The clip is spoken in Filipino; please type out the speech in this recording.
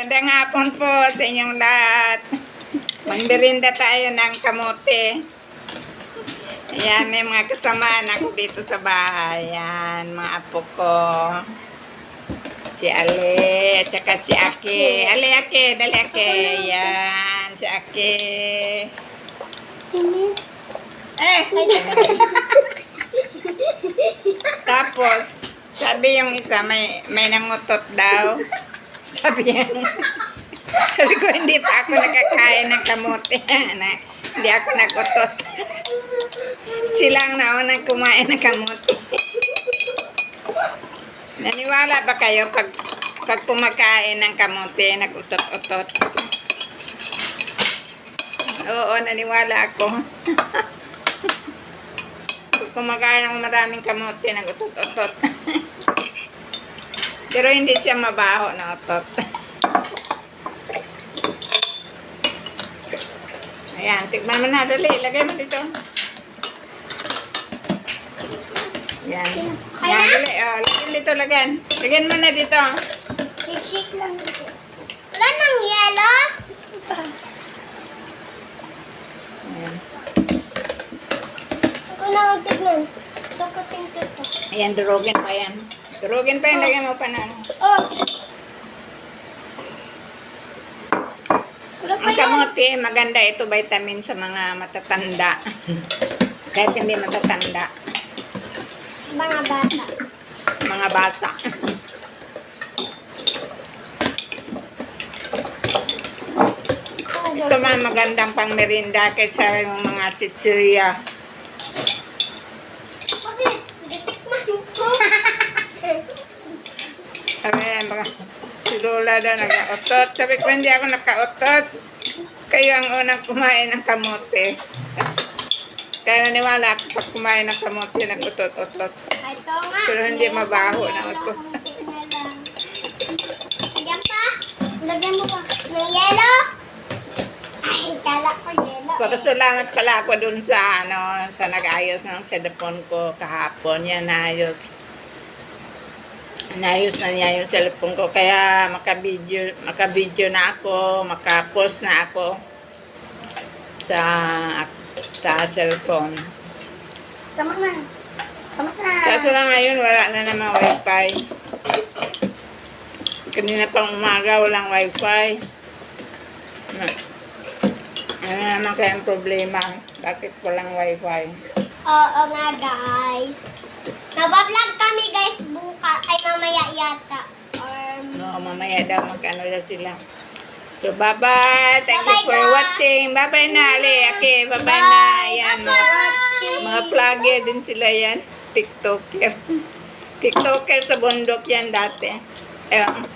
Magandang hapon po sa inyong lahat. Magmerinda tayo ng kamote. Ayan, may mga kasamaan ako dito sa bahay. Ayan, mga apo ko. Si Ale, at saka si Ake. Ale, Ake, dali Ake. Ayan, si Ake. Tapos, sabi yung isa, may nangutot daw. Sabi ko, hindi pa ako nakakain ng kamote. Hindi ako nagutot. Silang naunang kumain ng kamote. Naniwala ba kayo pag kumakain ng kamote, nagutot-utot? Oo, naniwala ako. Pag kumakain ng maraming kamote, nagutot-utot. Pero hindi siya mabaho na utot. Ayan, tikman mo na. Dali, lagay mo dito. Ayan. Ayan, dali. Oh, lagyan dito, lagyan. Lagyan mo na dito. Shake lang dito. Wala nang yelo? Ayan. Ako na magtignan. Ito ka pinto to. Ayan, durugin pa yan. Durugin pa yan, lagyan mo pa na. Oh! Wala pa Ang yan. kamote, maganda ito, vitamin sa mga matatanda. Kahit hindi matatanda. Mga bata. Mga bata. Ito man magandang pang merinda kaysa yung mga chichirya. Bakit? Titikman ko. Sabi yan, baka si Lola daw nag-autot. Sabi ko, hindi ako nakautot. Kayo ang unang kumain ng kamote. Kaya naniwala ako pag kumain ng kamote, nag-utot-utot. Ito nga. Pero hindi mabaho na utot. Lagyan pa. Lagyan mo pa. Ng yelo? Ay, kala ko yelo. Papasalamat pala ako dun sa, sa nag-ayos ng cellphone ko kahapon. Yan, naayos. Naayos na niya yung cellphone ko. Kaya maka-video na ako, maka-post na ako sa cellphone. Tama na. Tama na. Kaso lang ngayon, wala na naman wifi. Kanina pang umaga, walang wifi. Ano naman kayang problema? Bakit walang wifi? Oo nga guys. Nabablog kami guys bukas. Ay mamaya yata. No, mamaya daw mag-ano na sila. So, bye-bye. Thank you Bye-bye, for guys. watching. Bye-bye na, Ali. Okay, bye-bye na. Yan, mga vlogger din sila yan. TikToker. TikToker sa bundok yan dati. Ewan.